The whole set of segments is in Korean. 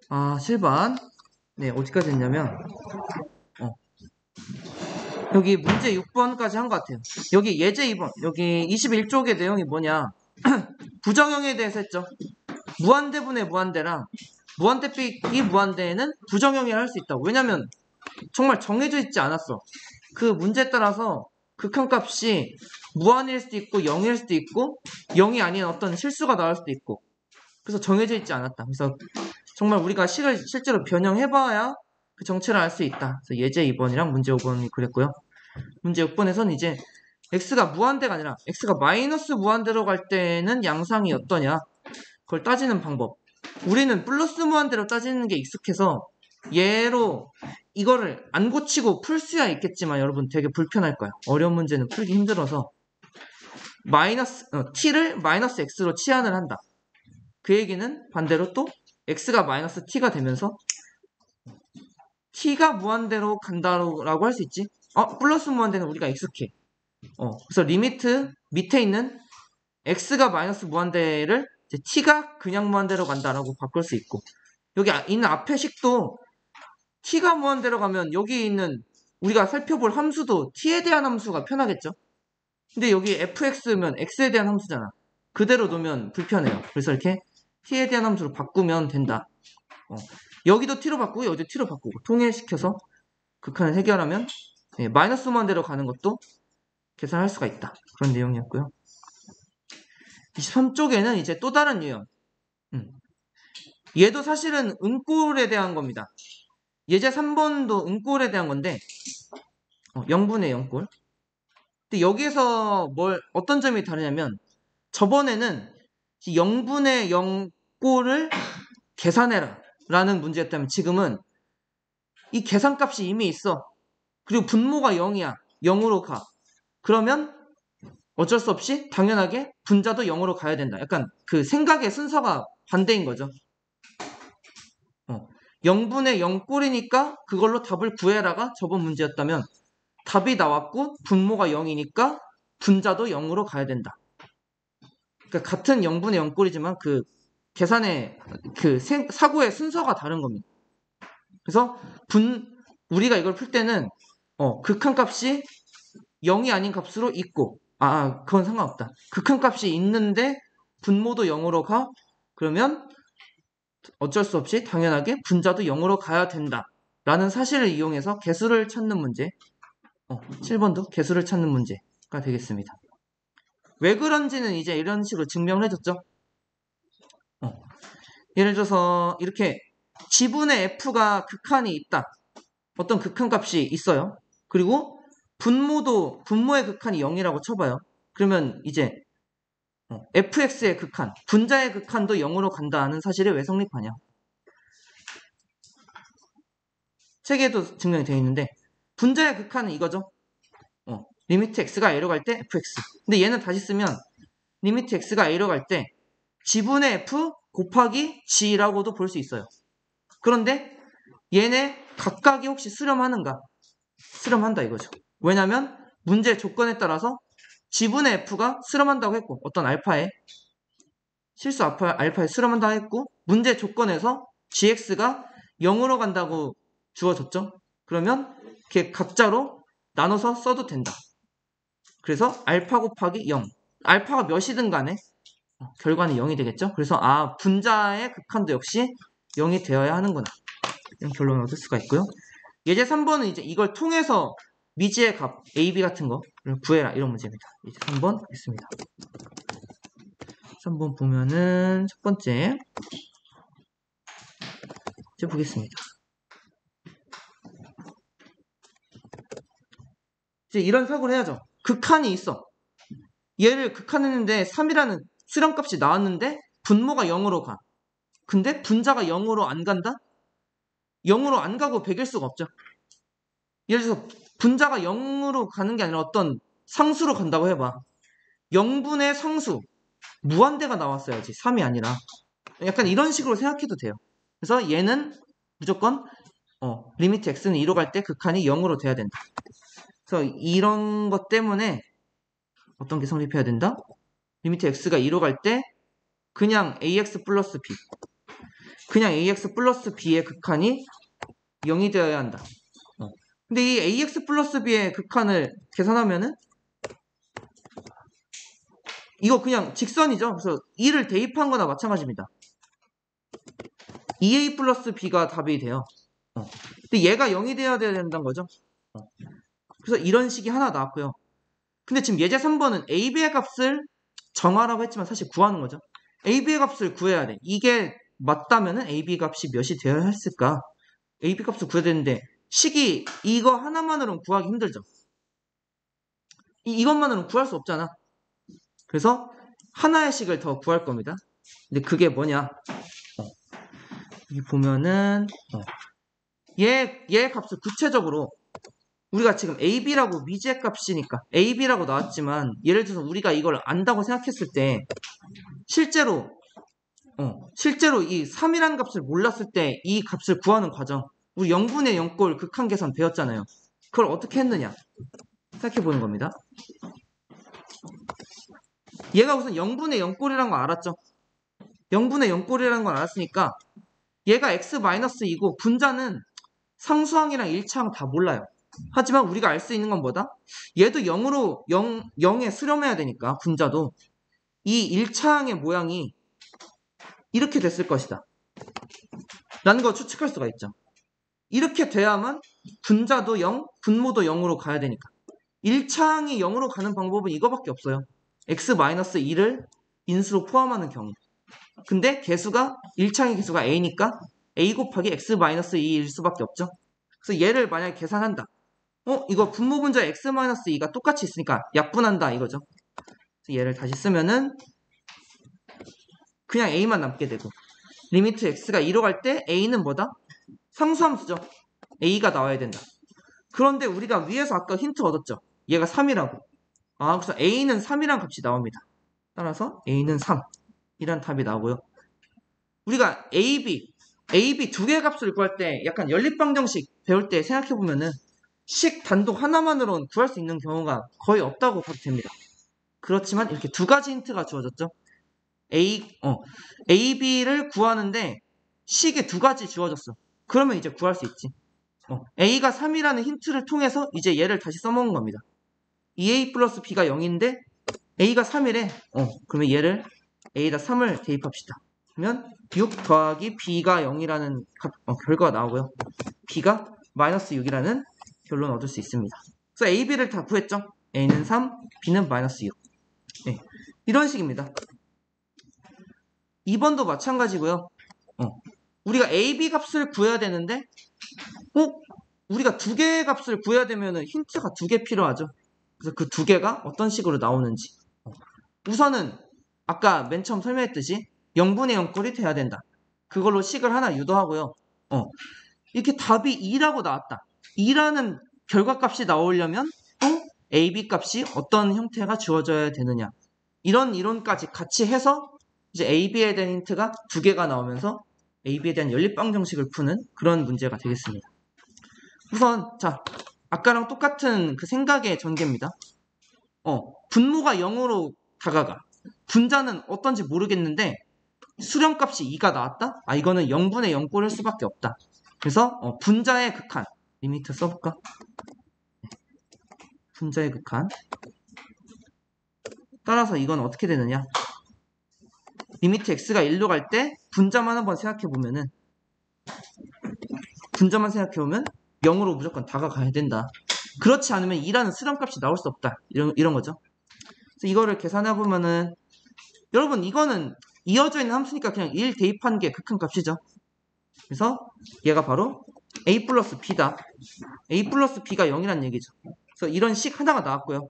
7번. 네, 어디까지 했냐면, 어, 여기 문제 6번까지 한 것 같아요. 여기 예제 2번, 여기 21쪽의 내용이 뭐냐. 부정형에 대해서 했죠. 무한대분의 무한대랑 무한대 빼기 무한대는 부정형이라 할 수 있다고. 왜냐면 정말 정해져 있지 않았어. 그 문제에 따라서 극한값이 무한일 수도 있고 0일 수도 있고 0이 아닌 어떤 실수가 나올 수도 있고, 그래서 정해져 있지 않았다. 그래서 정말 우리가 식을 실제로 변형해봐야 그 정체를 알 수 있다. 그래서 예제 2번이랑 문제 5번이 그랬고요. 문제 6번에서는 이제 x가 무한대가 아니라 x가 마이너스 무한대로 갈 때는 양상이 어떠냐, 그걸 따지는 방법. 우리는 플러스 무한대로 따지는 게 익숙해서 얘로 이거를 안 고치고 풀 수야 있겠지만 여러분 되게 불편할 거야. 어려운 문제는 풀기 힘들어서 t를 마이너스 x로 치환을 한다. 그 얘기는 반대로 또 x가 마이너스 t가 되면서 t가 무한대로 간다라고 할 수 있지. 플러스 무한대는 우리가 익숙해. 그래서 리미트 밑에 있는 x가 마이너스 무한대를 이제 t가 그냥 무한대로 간다라고 바꿀 수 있고, 여기 있는 앞에 식도 t가 무한대로 가면 여기 있는 우리가 살펴볼 함수도 t에 대한 함수가 편하겠죠. 근데 여기 fx면 x에 대한 함수잖아. 그대로 놓으면 불편해요. 그래서 이렇게 t에 대한 함수로 바꾸면 된다. 여기도 t로 바꾸고 여기도 t로 바꾸고 통일시켜서 극한을 해결하면 마이너스 무한대로 가는 것도 계산할 수가 있다. 그런 내용이었고요. 23쪽에는 이제 또 다른 유형. 얘도 사실은 음꼴에 대한 겁니다. 예제 3번도 음꼴에 대한 건데 0분의 0꼴. 근데 여기에서 어떤 점이 다르냐면, 저번에는 0분의 0꼴을 계산해라 라는 문제였다면 지금은 이 계산값이 이미 있어. 그리고 분모가 0이야. 0으로 가. 그러면 어쩔 수 없이 당연하게 분자도 0으로 가야 된다. 약간 그 생각의 순서가 반대인 거죠. 0분의 0꼴이니까 그걸로 답을 구해라가 저번 문제였다면, 답이 나왔고 분모가 0이니까 분자도 0으로 가야 된다. 그러니까 같은 0분의 0꼴이지만 그 계산의 그 사고의 순서가 다른 겁니다. 그래서 우리가 이걸 풀 때는 극한값이 0이 아닌 값으로 있고, 그건 상관없다. 극한값이 있는데 분모도 0으로 가. 그러면 어쩔 수 없이 당연하게 분자도 0으로 가야 된다 라는 사실을 이용해서 개수를 찾는 문제. 7번도 개수를 찾는 문제가 되겠습니다. 왜 그런지는 이제 이런 식으로 증명을 해줬죠. 예를 들어서 이렇게 지분의 f가 극한이 있다. 어떤 극한값이 있어요. 그리고 분모의 극한이 0이라고 쳐봐요. 그러면 이제 fx의 극한, 분자의 극한도 0으로 간다는 사실이 왜 성립하냐. 책에도 증명이 되어 있는데, 분자의 극한은 이거죠. 리미트 x가 a로 갈 때 fx. 근데 얘는 다시 쓰면 리미트 x가 a로 갈 때 지분의 f 곱하기 g라고도 볼 수 있어요. 그런데 얘네 각각이 혹시 수렴하는가? 수렴한다 이거죠. 왜냐면 문제 조건에 따라서 지분의 f가 수렴한다고 했고, 어떤 알파에 실수 알파에 수렴한다고 했고, 문제 조건에서 gx가 0으로 간다고 주어졌죠. 그러면 이렇게 각자로 나눠서 써도 된다. 그래서 알파 곱하기 0, 알파가 몇이든 간에 결과는 0이 되겠죠. 그래서 분자의 극한도 역시 0이 되어야 하는구나, 이런 결론을 얻을 수가 있고요. 예제 3번은 이제 이걸 통해서 미지의 값 a, b 같은 거를 구해라, 이런 문제입니다. 이제 3번 있습니다. 3번 보면은 첫 번째 이제 보겠습니다. 이제 이런 사고를 해야죠. 극한이 있어. 얘를 극한했는데 3이라는 수렴값이 나왔는데 분모가 0으로 가. 근데 분자가 0으로 안 간다? 0으로 안 가고 100일 수가 없죠. 예를 들어서 분자가 0으로 가는 게 아니라 어떤 상수로 간다고 해봐. 0분의 상수, 무한대가 나왔어야지 3이 아니라. 약간 이런 식으로 생각해도 돼요. 그래서 얘는 무조건 리미트 x는 2로 갈 때 극한이 0으로 돼야 된다. 그래서 이런 것 때문에 어떤 게 성립해야 된다? 리미트 x가 2로 갈 때 그냥 ax 플러스 b. 그냥 ax 플러스 b의 극한이 0이 되어야 한다. 근데 이 ax 플러스 b의 극한을 계산하면은 이거 그냥 직선이죠. 그래서 2를 대입한 거나 마찬가지입니다. 2a 플러스 b가 답이 돼요. 근데 얘가 0이 돼야 된다는 거죠. 그래서 이런 식이 하나 나왔고요. 근데 지금 예제 3번은 ab의 값을 정하라고 했지만 사실 구하는 거죠. ab의 값을 구해야 돼. 이게 맞다면은 ab 값이 몇이 되어야 했을까? ab 값을 구해야 되는데 식이 이거 하나만으로는 구하기 힘들죠. 이것만으로는 구할 수 없잖아. 그래서 하나의 식을 더 구할 겁니다. 근데 그게 뭐냐? 여기 보면은 얘 값을 구체적으로 우리가 지금 ab라고 미지의 값이니까 ab라고 나왔지만 예를 들어서 우리가 이걸 안다고 생각했을 때 실제로 이 3이라는 값을 몰랐을 때 이 값을 구하는 과정 우리 0분의 0꼴 극한 계산 배웠잖아요. 그걸 어떻게 했느냐 생각해 보는 겁니다. 얘가 우선 0분의 0꼴이라는 걸 알았죠. 0분의 0꼴이라는 걸 알았으니까 얘가 x-2고 분자는 상수항이랑 1차항 다 몰라요. 하지만 우리가 알 수 있는 건 뭐다? 얘도 0에 수렴해야 되니까 분자도 이 1차항의 모양이 이렇게 됐을 것이다 라는 걸 추측할 수가 있죠. 이렇게 돼야만 분자도 0, 분모도 0으로 가야 되니까 1차항이 0으로 가는 방법은 이거밖에 없어요. x-2를 인수로 포함하는 경우. 근데 개수가 1차항의 개수가 a니까 a 곱하기 x-2일 수밖에 없죠. 그래서 얘를 만약에 계산한다. 이거 분모 분자 x-2가 똑같이 있으니까 약분한다 이거죠. 그래서 얘를 다시 쓰면은 그냥 a만 남게 되고 리미트 x가 2로 갈 때 a는 뭐다? 상수함수죠. a가 나와야 된다. 그런데 우리가 위에서 아까 힌트 얻었죠. 얘가 3이라고. 그래서 a는 3이란 값이 나옵니다. 따라서 a는 3 이란 답이 나오고요. 우리가 ab 두 개의 값을 구할 때 약간 연립방정식 배울 때 생각해보면은 식 단독 하나만으로는 구할 수 있는 경우가 거의 없다고 봐도 됩니다. 그렇지만 이렇게 두 가지 힌트가 주어졌죠. ab를 구하는데 식이 두 가지 주어졌어. 그러면 이제 구할 수 있지. a가 3이라는 힌트를 통해서 이제 얘를 다시 써먹은 겁니다. 2a 플러스 b가 0인데 a가 3이래. 그러면 얘를 a에다 3을 대입합시다. 그러면 6 더하기 b가 0이라는 결과가 나오고요. b가 마이너스 6이라는 결론을 얻을 수 있습니다. 그래서 a, b를 다 구했죠. a는 3, b는 마이너스 6. 네, 이런 식입니다. 2번도 마찬가지고요. 우리가 a, b 값을 구해야 되는데 우리가 두 개의 값을 구해야 되면 힌트가 두 개 필요하죠. 그래서 그 두 개가 어떤 식으로 나오는지 우선은 아까 맨 처음 설명했듯이 0분의 0꼴이 돼야 된다. 그걸로 식을 하나 유도하고요. 이렇게 답이 2라고 나왔다. 2라는 결과값이 나오려면 또 AB 값이 어떤 형태가 주어져야 되느냐. 이런 이론까지 같이 해서 이제 AB에 대한 힌트가 두 개가 나오면서 AB에 대한 연립방정식을 푸는 그런 문제가 되겠습니다. 우선 자 아까랑 똑같은 그 생각의 전개입니다. 분모가 0으로 다가가. 분자는 어떤지 모르겠는데 수렴값이 2가 나왔다? 이거는 0분의 0꼴일 수밖에 없다. 그래서 분자의 극한 리미트 써볼까? 분자의 극한 따라서 이건 어떻게 되느냐? 리미트 x가 1로 갈 때 분자만 한번 생각해보면은 분자만 생각해보면 0으로 무조건 다가가야 된다. 그렇지 않으면 2라는 수렴값이 나올 수 없다. 이런 거죠. 그래서 이거를 계산해보면은 여러분 이거는 이어져 있는 함수니까 그냥 1 대입한 게 극한 값이죠. 그래서 얘가 바로 a 플러스 b다. a 플러스 b가 0이란 얘기죠. 그래서 이런 식 하나가 나왔고요.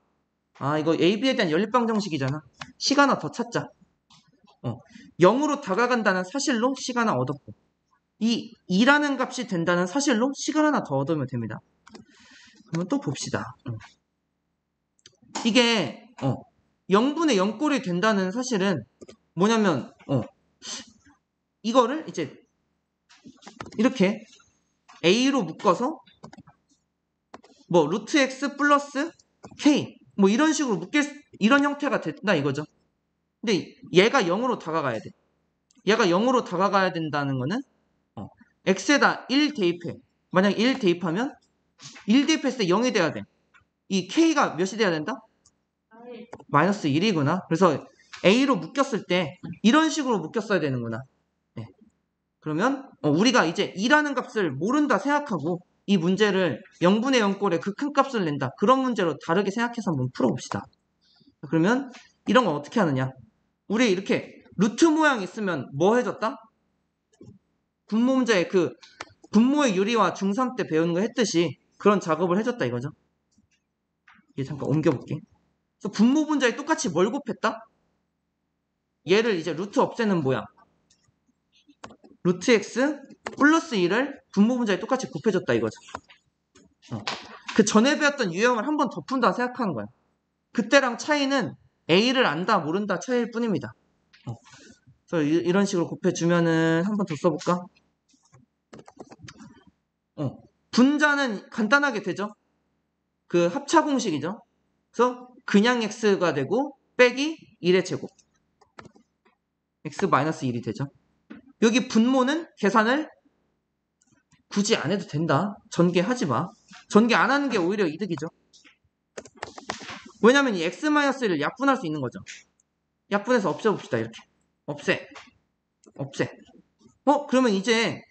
이거 ab에 대한 연립방정식이잖아. 식 하나 더 찾자. 0으로 다가간다는 사실로 식 하나 얻었고 이 2라는 값이 된다는 사실로 식을 하나 더 얻으면 됩니다. 그러면 또 봅시다. 이게 0분의 0꼴이 된다는 사실은 뭐냐면 이거를 이제 이렇게 a로 묶어서 뭐 루트 x 플러스 k 뭐 이런 식으로 이런 형태가 된다 이거죠. 근데 얘가 0으로 다가가야 돼. 얘가 0으로 다가가야 된다는 거는 x에다 1 대입해. 만약 1 대입하면 1 대입했을 때 0이 돼야 돼. 이 k가 몇이 돼야 된다? 마이너스 1이구나. 그래서 a로 묶였을 때 이런 식으로 묶였어야 되는구나. 네. 그러면 우리가 이제 2라는 값을 모른다 생각하고 이 문제를 0분의 0꼴에 그 큰 값을 낸다. 그런 문제로 다르게 생각해서 한번 풀어봅시다. 그러면 이런 건 어떻게 하느냐? 우리 이렇게 루트 모양 있으면 뭐 해줬다? 분모 문제에 그 분모의 유리와 중3 때 배우는 거 했듯이 그런 작업을 해줬다 이거죠. 얘 잠깐 옮겨볼게. 그래서 분모 분자에 똑같이 뭘 곱했다? 얘를 이제 루트 없애는 모양. 루트 x 플러스 1을 분모 분자에 똑같이 곱해줬다 이거죠. 그 전에 배웠던 유형을 한 번 더 푼다 생각하는 거야. 그때랑 차이는 a를 안다 모른다 차이일 뿐입니다. 그래서 이런 식으로 곱해주면은 한 번 더 써볼까? 분자는 간단하게 되죠. 그 합차 공식이죠. 그래서 그냥 x가 되고 빼기 1의 제곱 x-1이 되죠. 여기 분모는 계산을 굳이 안 해도 된다. 전개하지 마. 전개 안 하는 게 오히려 이득이죠. 왜냐면 이 x-1을 약분할 수 있는 거죠. 약분해서 없애봅시다. 이렇게 없애. 그러면 이제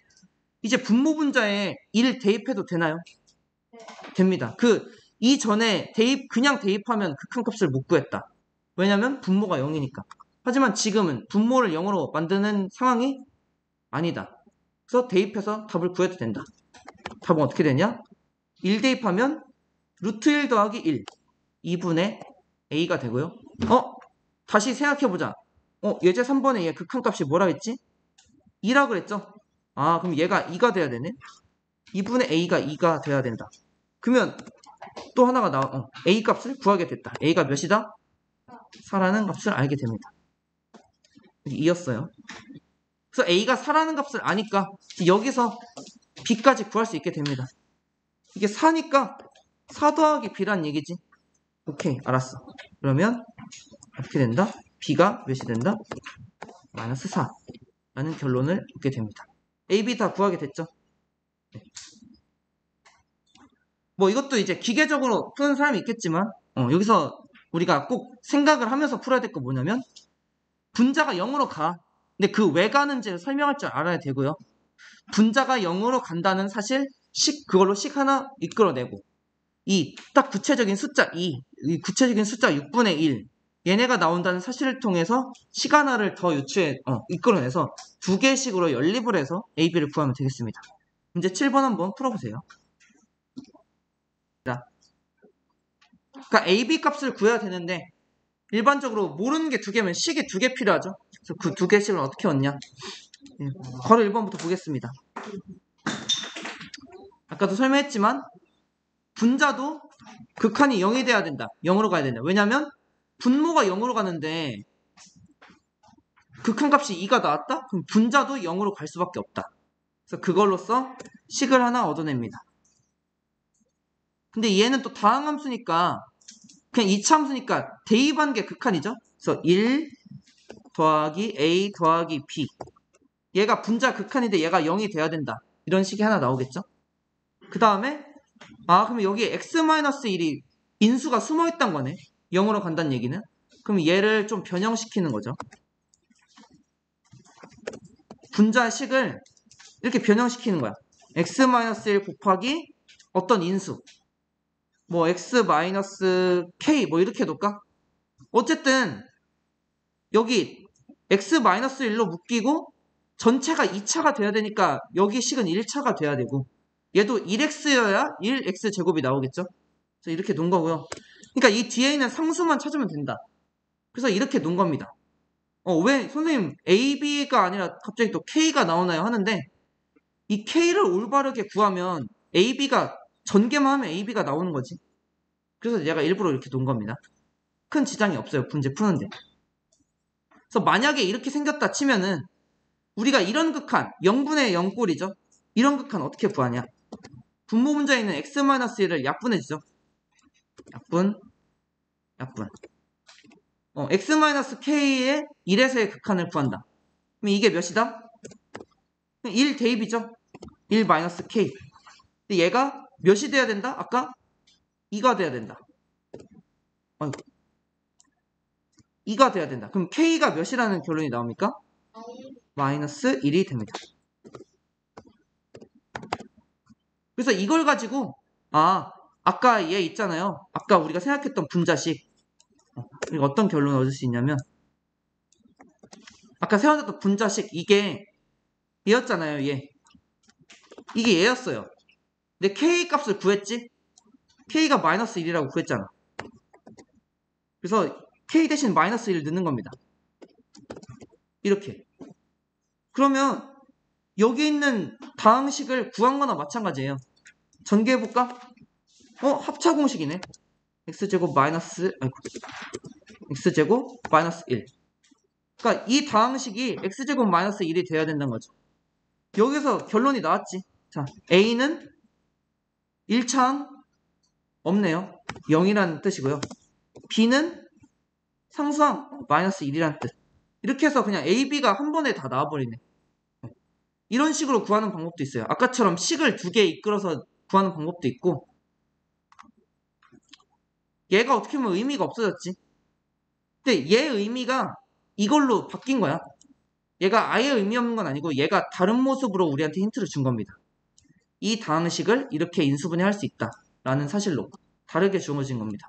분모 분자에 1 대입해도 되나요? 됩니다. 이전에 그냥 대입하면 극한 값을 못 구했다. 왜냐면 분모가 0이니까. 하지만 지금은 분모를 0으로 만드는 상황이 아니다. 그래서 대입해서 답을 구해도 된다. 답은 어떻게 되냐? 1 대입하면 루트 1 더하기 1 2분의 a가 되고요. 다시 생각해보자. 예제 3번에 얘 극한값이 뭐라 했지? 2라 그랬죠? 그럼 얘가 2가 돼야 되네. 2분의 a가 2가 돼야 된다. 그러면 또 하나가 나와. a 값을 구하게 됐다. a가 몇이다? 4라는 값을 알게 됩니다. 2였어요. 그래서 a가 4라는 값을 아니까 여기서 b까지 구할 수 있게 됩니다. 이게 4니까 4 더하기 b란 얘기지. 오케이, 알았어. 그러면 어떻게 된다? b가 몇이 된다? 마이너스 4라는 결론을 얻게 됩니다. a, b 다 구하게 됐죠? 네. 뭐 이것도 이제 기계적으로 푸는 사람이 있겠지만 여기서 우리가 꼭 생각을 하면서 풀어야 될 거 뭐냐면 분자가 0으로 가. 근데 그 왜 가는지를 설명할 줄 알아야 되고요. 분자가 0으로 간다는 사실 그걸로 식 하나 이끌어내고 이 딱 구체적인 숫자 2, 이 구체적인 숫자 6분의 1 얘네가 나온다는 사실을 통해서 식 하나를 더 이끌어내서 두 개씩으로 연립을 해서 A, B를 구하면 되겠습니다. 문제 7번 한번 풀어보세요. 그러니까 A, B 값을 구해야 되는데 일반적으로 모르는 게 두 개면 식이 두 개 필요하죠. 그래서 그 두 개씩을 어떻게 얻냐? 바로 1번부터 보겠습니다. 아까도 설명했지만 분자도 극한이 0이 돼야 된다. 0으로 가야 된다. 왜냐면 분모가 0으로 가는데 극한값이 2가 나왔다? 그럼 분자도 0으로 갈 수밖에 없다. 그래서 그걸로써 식을 하나 얻어냅니다. 근데 얘는 또 다항함수니까 그냥 이차함수니까 대입한 게 극한이죠. 그래서 1 더하기 a 더하기 b 얘가 분자 극한인데 얘가 0이 돼야 된다. 이런 식이 하나 나오겠죠. 그 다음에 그럼 여기에 x-1이 인수가 숨어있단 거네. 0으로 간다는 얘기는. 그럼 얘를 좀 변형시키는 거죠. 분자식을 이렇게 변형시키는 거야. x-1 곱하기 어떤 인수. 뭐 x-k 뭐 이렇게 해둘까? 어쨌든 여기 x-1로 묶이고 전체가 2차가 돼야 되니까 여기 식은 1차가 돼야 되고 얘도 1x여야 1x 제곱이 나오겠죠? 그래서 이렇게 놓은 거고요. 그러니까 이 뒤에 있는 상수만 찾으면 된다. 그래서 이렇게 놓은 겁니다. 왜 선생님 a, b가 아니라 갑자기 또 k가 나오나요? 하는데 이 k를 올바르게 구하면 a, b가 전개만 하면 a, b가 나오는 거지. 그래서 얘가 일부러 이렇게 놓은 겁니다. 큰 지장이 없어요. 문제 푸는데. 그래서 만약에 이렇게 생겼다 치면은 우리가 이런 극한 0분의 0꼴이죠. 이런 극한 어떻게 구하냐? 분모 분자에 있는 x-1을 약분해주죠. 약분. x-k의 1에서의 극한을 구한다. 그럼 이게 몇이다? 1 대입이죠. 1 마이너스 k. 근데 얘가 몇이 돼야 된다? 아까 2가 돼야 된다. 아이고. 2가 돼야 된다. 그럼 k가 몇이라는 결론이 나옵니까? 마이너스 1이 됩니다. 그래서 이걸 가지고 아까 얘 있잖아요. 아까 우리가 생각했던 분자식. 우리가 어떤 결론을 얻을 수 있냐면 아까 세워졌던 분자식 이게 얘였잖아요. 얘. 이게 얘였어요. 근데 k 값을 구했지? k가 마이너스 1이라고 구했잖아. 그래서 k 대신 마이너스 1을 넣는 겁니다. 이렇게. 그러면 여기 있는 다항식을 구한 거나 마찬가지예요. 전개해볼까? 합차 공식이네. x제곱 마이너스 x제곱 마이너스 1. 그러니까 이 다항식이 x제곱 마이너스 1이 돼야 된다는 거죠. 여기서 결론이 나왔지. 자, a는 1차항 없네요. 0이라는 뜻이고요. b는 상수항 마이너스 1이라는 뜻. 이렇게 해서 그냥 a, b가 한 번에 다 나와버리네. 이런 식으로 구하는 방법도 있어요. 아까처럼 식을 2개 이끌어서 구하는 방법도 있고, 얘가 어떻게 보면 의미가 없어졌지. 근데 얘 의미가 이걸로 바뀐 거야. 얘가 아예 의미 없는 건 아니고 얘가 다른 모습으로 우리한테 힌트를 준 겁니다. 이 다항식을 이렇게 인수분해할 수 있다 라는 사실로 다르게 주어진 겁니다.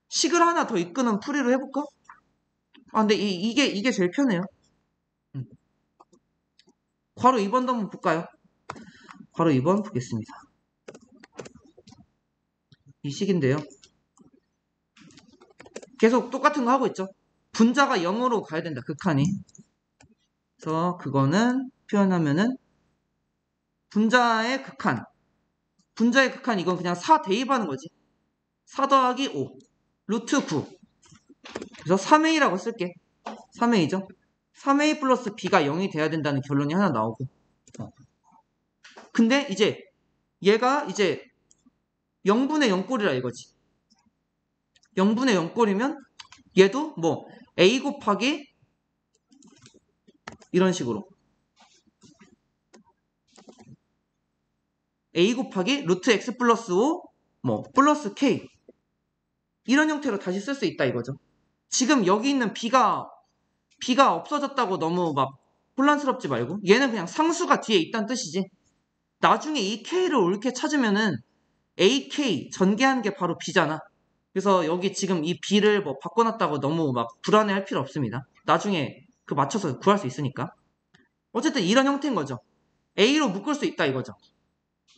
식을 하나 더 이끄는 풀이로 해볼까? 근데 이게 제일 편해요. 괄호 2번도 한번 볼까요? 괄호 2번 보겠습니다. 이 식인데요. 계속 똑같은 거 하고 있죠. 분자가 0으로 가야 된다. 극한이. 그래서 그거는 표현하면은 분자의 극한. 분자의 극한 이건 그냥 4 대입하는 거지. 4 더하기 5. 루트 9. 그래서 3a라고 쓸게. 3a죠. 3a 플러스 b가 0이 돼야 된다는 결론이 하나 나오고. 근데 이제 얘가 이제 0분의 0꼴이라 이거지. 0분의 0꼴이면 얘도 뭐 a 곱하기 이런 식으로 a 곱하기 루트 x 플러스 5 뭐 플러스 k 이런 형태로 다시 쓸 수 있다 이거죠. 지금 여기 있는 b가 없어졌다고 너무 막 혼란스럽지 말고 얘는 그냥 상수가 뒤에 있다는 뜻이지. 나중에 이 k를 옳게 찾으면은 ak 전개하는 게 바로 b잖아. 그래서 여기 지금 이 b를 뭐 바꿔놨다고 너무 막 불안해할 필요 없습니다. 나중에 그 맞춰서 구할 수 있으니까. 어쨌든 이런 형태인 거죠. a로 묶을 수 있다 이거죠.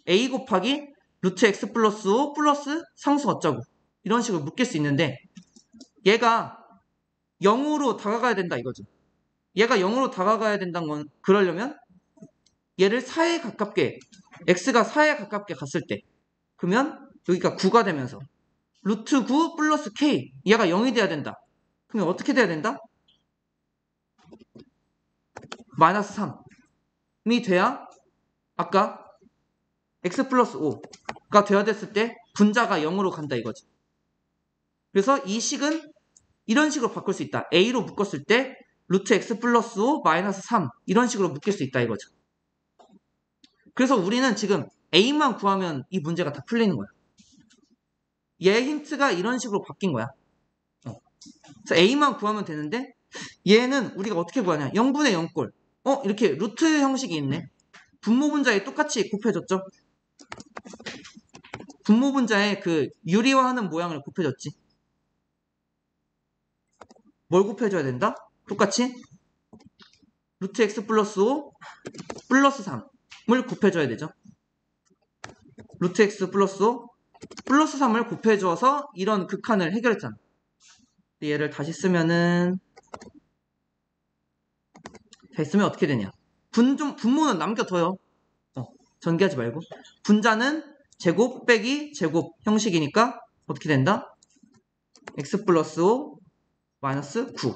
a 곱하기 루트 x 플러스 5 플러스 상수 어쩌고 이런 식으로 묶일 수 있는데 얘가 0으로 다가가야 된다 이거죠. 얘가 0으로 다가가야 된다는 건 그러려면 얘를 4에 가깝게 x가 4에 가깝게 갔을 때 그러면 여기가 9가 되면서 루트 9 플러스 k 얘가 0이 돼야 된다. 그러면 어떻게 돼야 된다? 마이너스 3이 돼야 아까 x 플러스 5가 돼야 됐을 때 분자가 0으로 간다 이거죠. 그래서 이 식은 이런 식으로 바꿀 수 있다. a로 묶었을 때 루트 x 플러스 5 마이너스 3 이런 식으로 묶일 수 있다 이거죠. 그래서 우리는 지금 a만 구하면 이 문제가 다 풀리는 거야. 얘 힌트가 이런 식으로 바뀐 거야. 그래서 a만 구하면 되는데 얘는 우리가 어떻게 구하냐. 0분의 0꼴. 이렇게 루트 형식이 있네. 분모 분자에 똑같이 곱해줬죠. 분모 분자에 그 유리화하는 모양을 곱해줬지. 뭘 곱해줘야 된다? 똑같이 루트 x 플러스 5 플러스 3을 곱해줘야 되죠. 루트 x 플러스 5 플러스 3을 곱해줘서 이런 극한을 해결했잖아. 얘를 다시 쓰면은 어떻게 되냐. 분모는 남겨둬요. 전개하지 말고. 분자는 제곱 빼기 제곱 형식이니까 어떻게 된다? x 플러스 5 마이너스 9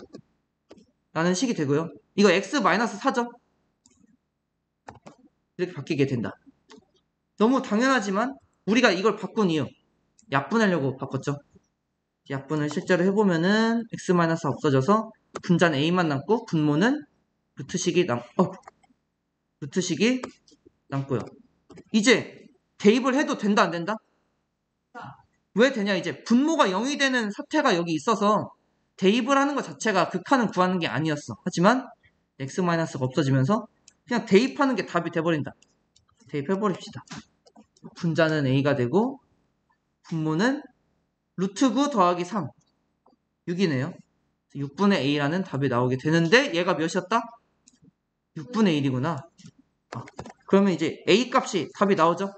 라는 식이 되고요. 이거 x 마이너스 4죠? 이렇게 바뀌게 된다. 너무 당연하지만 우리가 이걸 바꾼 이유 약분하려고 바꿨죠. 약분을 실제로 해보면은 x 마이너스 없어져서 분자는 a만 남고 분모는 루트식이 남고요. 이제 대입을 해도 된다 안 된다? 왜 되냐? 이제 분모가 0이 되는 사태가 여기 있어서 대입을 하는 것 자체가 극한을 구하는 게 아니었어. 하지만 x-가 없어지면서 그냥 대입하는 게 답이 돼버린다. 대입해버립시다. 분자는 a가 되고 분모는 루트 9 더하기 3 6이네요. 6분의 a라는 답이 나오게 되는데 얘가 몇이었다? 6분의 1이구나. 그러면 이제 a 값이 답이 나오죠?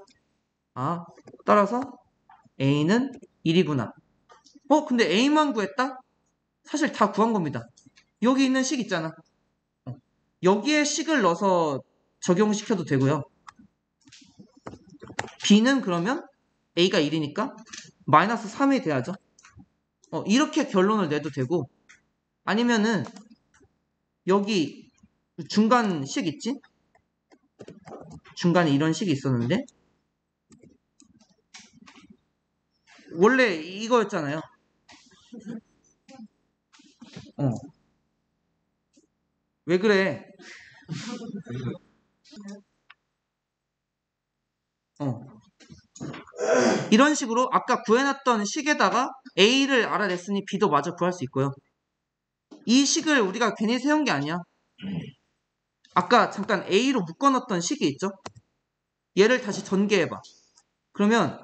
따라서 a는 1이구나. 근데 a만 구했다? 사실 다 구한 겁니다. 여기 있는 식 있잖아. 여기에 식을 넣어서 적용시켜도 되고요. b는 그러면 a가 1이니까 마이너스 3이 돼야죠. 이렇게 결론을 내도 되고, 아니면은 여기 중간 식 있지? 중간에 이런 식이 있었는데 원래 이거였잖아요. 왜 그래? 이런 식으로 아까 구해놨던 식에다가 a를 알아냈으니 b도 마저 구할 수 있고요. 이 식을 우리가 괜히 세운 게 아니야. 아까 잠깐 a로 묶어놨던 식이 있죠? 얘를 다시 전개해봐. 그러면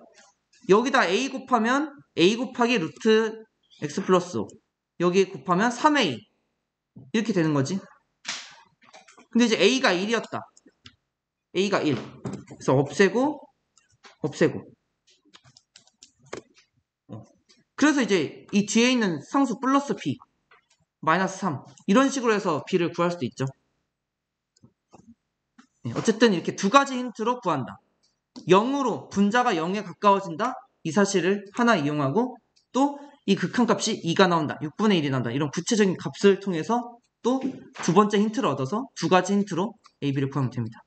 여기다 a 곱하면 a 곱하기 루트 x 플러스 5 여기 곱하면 3a 이렇게 되는 거지. 근데 이제 a가 1이었다. a가 1. 그래서 없애고 그래서 이제 이 뒤에 있는 상수 플러스 b 마이너스 3 이런 식으로 해서 b를 구할 수도 있죠. 어쨌든 이렇게 두 가지 힌트로 구한다. 0으로 분자가 0에 가까워진다. 이 사실을 하나 이용하고 또 이 극한값이 2가 나온다. 6분의 1이 나온다. 이런 구체적인 값을 통해서 또 두 번째 힌트를 얻어서 두 가지 힌트로 a, b를 구하면 됩니다.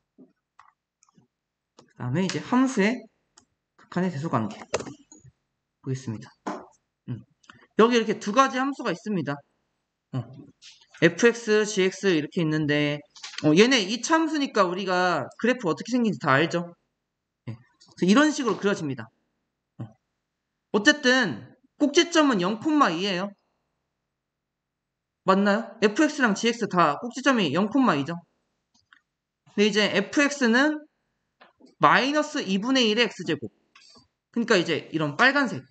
그 다음에 이제 함수의 극한의 대소관계 보겠습니다. 여기 이렇게 두 가지 함수가 있습니다. fx, gx 이렇게 있는데 얘네 이차 함수니까 우리가 그래프 어떻게 생긴지 다 알죠? 이런 식으로 그려집니다. 어쨌든 꼭지점은 0,2예요. 맞나요? fx랑 gx 다 꼭지점이 0,2죠. 근데 이제 fx는 마이너스 2분의 1의 x제곱. 그러니까 이제 이런 빨간색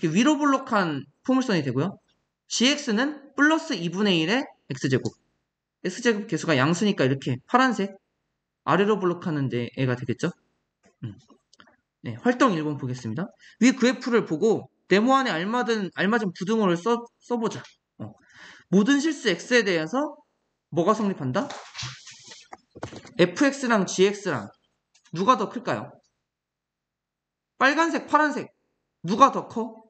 이렇게 위로 볼록한 포물선이 되고요. gx는 플러스 2분의 1의 x제곱. x제곱 개수가 양수니까 이렇게 파란색 아래로 볼록하는 데 애가 되겠죠. 네, 활동 1번 보겠습니다. 위 그래프를 보고 네모 안에 알맞은 부등호를 써보자. 모든 실수 x에 대해서 뭐가 성립한다? fx랑 gx랑 누가 더 클까요? 빨간색, 파란색 누가 더 커?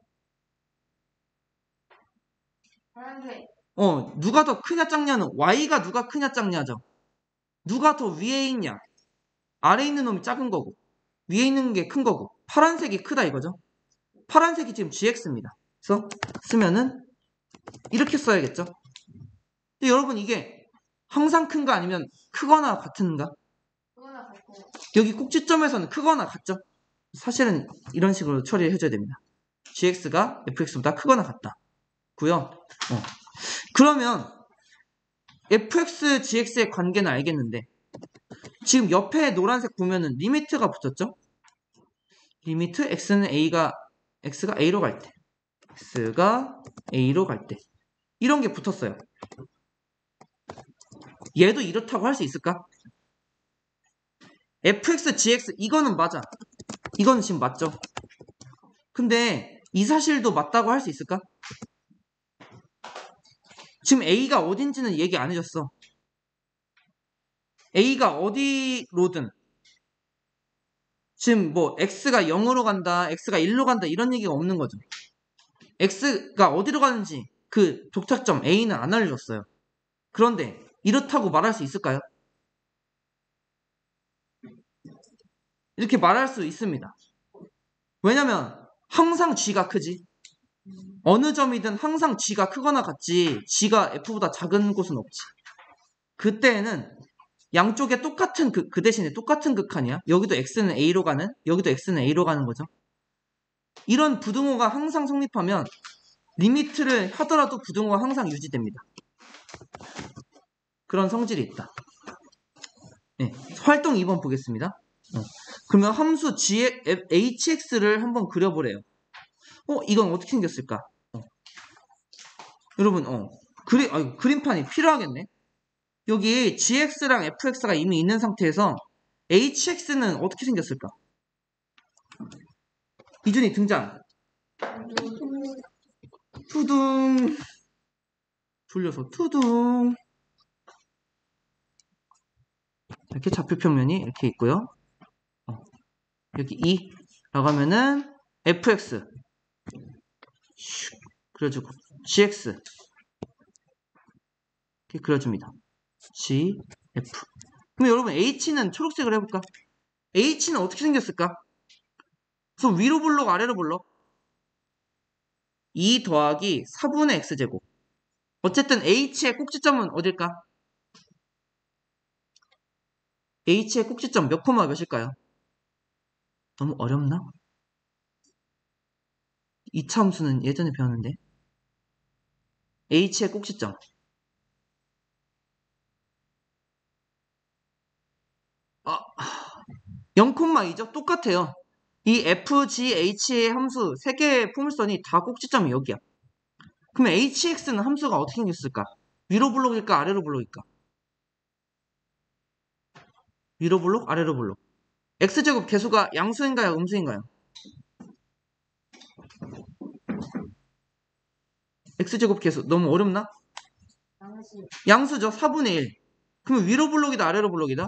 파란색. 누가 더 크냐 작냐는 y가 누가 크냐 작냐죠. 누가 더 위에 있냐? 아래에 있는 놈이 작은 거고 위에 있는 게 큰 거고 파란색이 크다 이거죠. 파란색이 지금 gx입니다. 그래서 쓰면은 이렇게 써야겠죠. 근데 여러분 이게 항상 큰가 아니면 크거나 같은가? 그거나 같고. 여기 꼭지점에서는 크거나 같죠? 사실은 이런 식으로 처리를 해줘야 됩니다. gx가 fx보다 크거나 같다. 고요. 그러면 fx, gx의 관계는 알겠는데 지금 옆에 노란색 보면은 리미트가 붙었죠? 리미트 x는 x가 a로 갈 때 x가 a로 갈 때 이런 게 붙었어요. 얘도 이렇다고 할 수 있을까? fx, gx 이거는 맞아. 이거는 지금 맞죠? 근데 이 사실도 맞다고 할 수 있을까? 지금 a가 어딘지는 얘기 안 해줬어. a가 어디로든 지금 뭐 x가 0으로 간다, x가 1로 간다 이런 얘기가 없는 거죠. x가 어디로 가는지 그 독착점 a는 안 알려줬어요. 그런데 이렇다고 말할 수 있을까요? 이렇게 말할 수 있습니다. 왜냐면 항상 g가 크지. 어느 점이든 항상 g가 크거나 같지 g가 f보다 작은 곳은 없지. 그때에는 양쪽에 똑같은 그 대신에 똑같은 극한이야. 여기도 x는 a로 가는, 여기도 x는 a로 가는 거죠. 이런 부등호가 항상 성립하면 리미트를 하더라도 부등호가 항상 유지됩니다. 그런 성질이 있다. 네, 활동 2번 보겠습니다. 그러면 함수 hx를 한번 그려보래요. 이건 어떻게 생겼을까? 여러분, 그림판이 필요하겠네. 여기 gx랑 fx가 이미 있는 상태에서 hx는 어떻게 생겼을까? 이준이 등장. 투둥. 돌려서 투둥. 이렇게 좌표평면이 이렇게 있고요. 여기 2라고 하면은 fx. 그려주고 gx. 이렇게 그려줍니다. g, f. 그럼 여러분 h는 초록색으로 해볼까? h는 어떻게 생겼을까? 그래서 위로 블록 아래로 블록 2 더하기 4분의 x제곱. 어쨌든 h의 꼭지점은 어딜까? h의 꼭지점 몇 코마 몇일까요? 너무 어렵나? 이차 함수는 예전에 배웠는데 h의 꼭지점 0,2죠? 똑같아요. 이 f, g, h의 함수 3개의 포물선이 다 꼭지점이 여기야. 그러면 hx는 함수가 어떻게 생겼을까? 위로 블록일까? 아래로 블록일까? 위로 블록? 아래로 블록. x제곱 개수가 양수인가요? 음수인가요? x제곱 개수 너무 어렵나? 양수죠. 4분의 1. 그러면 위로 블록이다? 아래로 블록이다?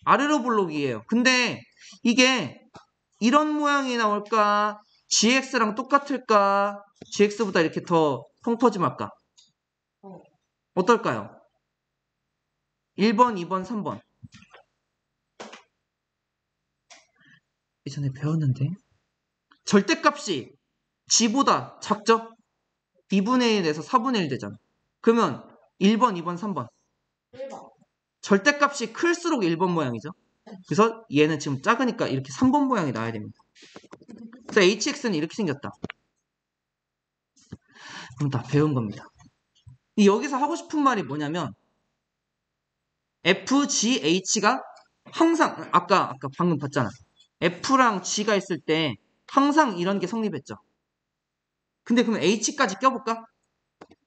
아래로 블록이에요. 근데 이게 이런 모양이 나올까? gx랑 똑같을까? gx보다 이렇게 더 펑퍼짐할까? 어떨까요? 1번, 2번, 3번. 예전에 배웠는데 절대값이 g보다 작죠? 2분의 1에서 4분의 1 되잖아. 그러면 1번, 2번, 3번. 1번. 절대값이 클수록 1번 모양이죠. 그래서 얘는 지금 작으니까 이렇게 3번 모양이 나와야 됩니다. 그래서 hx는 이렇게 생겼다. 그럼 다 배운 겁니다. 여기서 하고 싶은 말이 뭐냐면 f, g, h가 항상 아까 방금 봤잖아. f랑 g가 있을 때 항상 이런 게 성립했죠. 근데 그러면 h까지 껴볼까?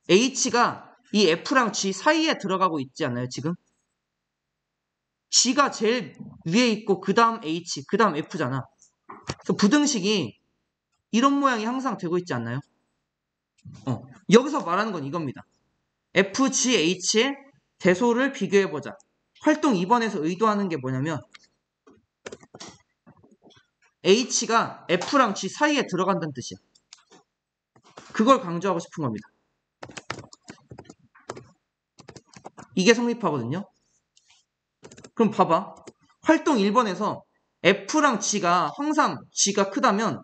h가 이 f랑 g 사이에 들어가고 있지 않나요, 지금? g가 제일 위에 있고 그 다음 h, 그 다음 f잖아. 그래서 부등식이 이런 모양이 항상 되고 있지 않나요? 여기서 말하는 건 이겁니다. f, g, h의 대소를 비교해보자. 활동 2번에서 의도하는 게 뭐냐면 h가 f랑 g 사이에 들어간다는 뜻이야. 그걸 강조하고 싶은 겁니다. 이게 성립하거든요. 그럼 봐봐. 활동 1번에서 f랑 g가 항상 g가 크다면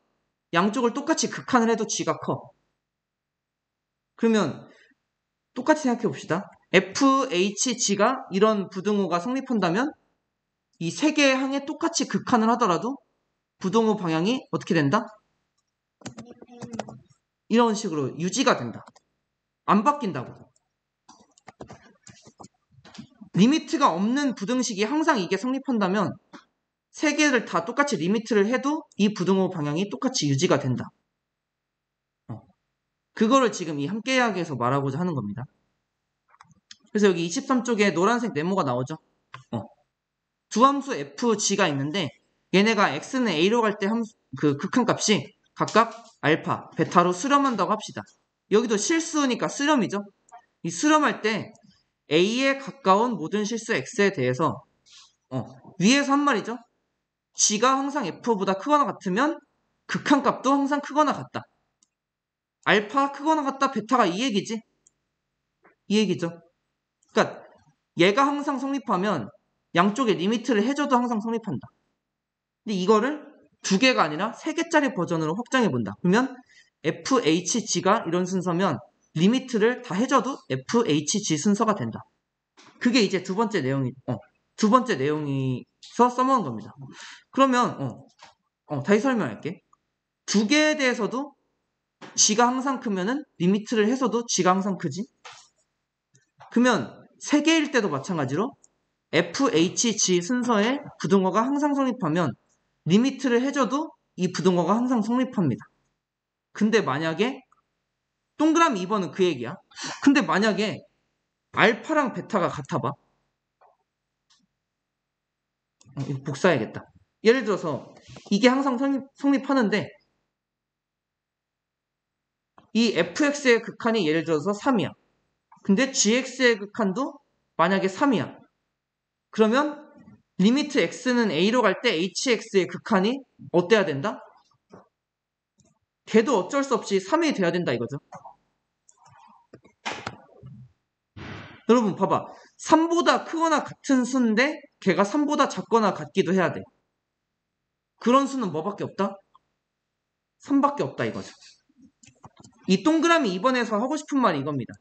양쪽을 똑같이 극한을 해도 g가 커. 그러면 똑같이 생각해 봅시다. f, h, g가 이런 부등호가 성립한다면 이 세 개의 항에 똑같이 극한을 하더라도 부등호 방향이 어떻게 된다? 이런 식으로 유지가 된다. 안 바뀐다고. 리미트가 없는 부등식이 항상 이게 성립한다면 세 개를 다 똑같이 리미트를 해도 이 부등호 방향이 똑같이 유지가 된다. 그거를 지금 이 함께하기에서 말하고자 하는 겁니다. 그래서 여기 23쪽에 노란색 네모가 나오죠. 두 함수 f, g가 있는데 얘네가 x는 a로 갈 때 그 극한값이 각각 알파, 베타로 수렴한다고 합시다. 여기도 실수니까 수렴이죠. 이 수렴할 때 a에 가까운 모든 실수 x에 대해서 위에서 한 말이죠. g가 항상 f보다 크거나 같으면 극한값도 항상 크거나 같다. 알파 크거나 같다, 베타가 이 얘기지. 이 얘기죠. 그러니까 얘가 항상 성립하면 양쪽에 리미트를 해줘도 항상 성립한다. 근데 이거를 두 개가 아니라 세 개짜리 버전으로 확장해 본다. 그러면 FHG가 이런 순서면 리미트를 다 해줘도 FHG 순서가 된다. 그게 이제 두 번째 내용에서 써먹은 겁니다. 그러면 다시 설명할게. 두 개에 대해서도 g가 항상 크면은 리미트를 해서도 g가 항상 크지. 그러면 세 개일 때도 마찬가지로 f, h, g 순서의 부등호가 항상 성립하면 리미트를 해줘도 이 부등호가 항상 성립합니다. 근데 만약에 동그라미 2번은 그 얘기야. 근데 만약에 알파랑 베타가 같아봐. 이거 복사해야겠다. 예를 들어서 이게 항상 성립하는데 이 fx의 극한이 예를 들어서 3이야. 근데 gx의 극한도 만약에 3이야. 그러면 리미트 x는 a로 갈 때 hx의 극한이 어때야 된다? 걔도 어쩔 수 없이 3이 돼야 된다 이거죠. 여러분 봐봐. 3보다 크거나 같은 수인데 걔가 3보다 작거나 같기도 해야 돼. 그런 수는 뭐밖에 없다? 3밖에 없다 이거죠. 이 동그라미 2번에서 하고 싶은 말이 이겁니다.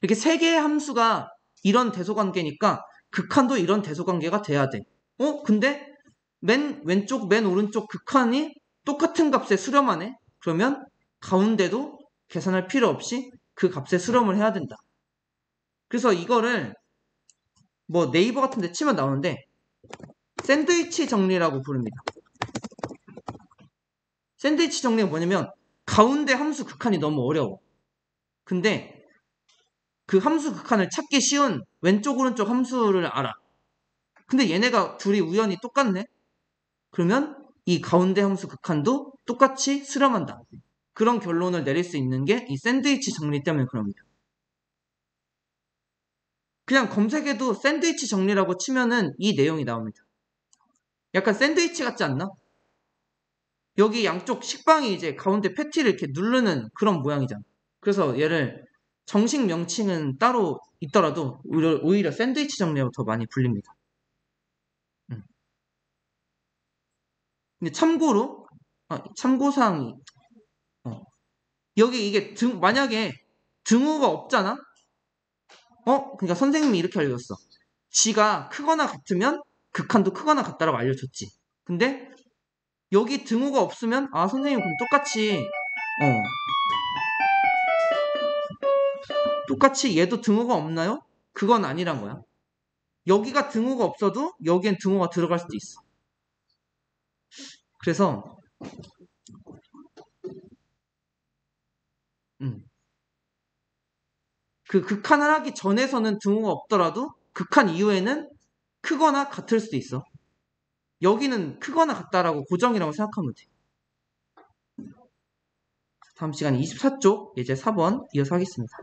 이렇게 세 개의 함수가 이런 대소관계니까 극한도 이런 대소관계가 돼야 돼. 근데 맨 왼쪽, 맨 오른쪽 극한이 똑같은 값에 수렴하네? 그러면 가운데도 계산할 필요 없이 그 값에 수렴을 해야 된다. 그래서 이거를 뭐 네이버 같은 데 치면 나오는데 샌드위치 정리라고 부릅니다. 샌드위치 정리가 뭐냐면 가운데 함수 극한이 너무 어려워. 근데 그 함수 극한을 찾기 쉬운 왼쪽 오른쪽 함수를 알아. 근데 얘네가 둘이 우연히 똑같네? 그러면 이 가운데 함수 극한도 똑같이 수렴한다. 그런 결론을 내릴 수 있는 게 이 샌드위치 정리 때문에 그럽니다. 그냥 검색해도 샌드위치 정리라고 치면은 이 내용이 나옵니다. 약간 샌드위치 같지 않나? 여기 양쪽 식빵이 이제 가운데 패티를 이렇게 누르는 그런 모양이잖아. 그래서 얘를 정식 명칭은 따로 있더라도 오히려 샌드위치 정리라고 더 많이 불립니다. 근데 참고로 참고사항이 여기 이게 만약에 등호가 없잖아? 그러니까 선생님이 이렇게 알려줬어. g가 크거나 같으면 극한도 크거나 같다라고 알려줬지. 근데 여기 등호가 없으면 선생님 그럼 똑같이 얘도 등호가 없나요? 그건 아니란 거야. 여기가 등호가 없어도 여기엔 등호가 들어갈 수도 있어. 그래서 그 극한을 하기 전에서는 등호가 없더라도 극한 이후에는 크거나 같을 수도 있어. 여기는 크거나 같다라고 고정이라고 생각하면 돼. 다음 시간에 24쪽 예제 4번 이어서 하겠습니다.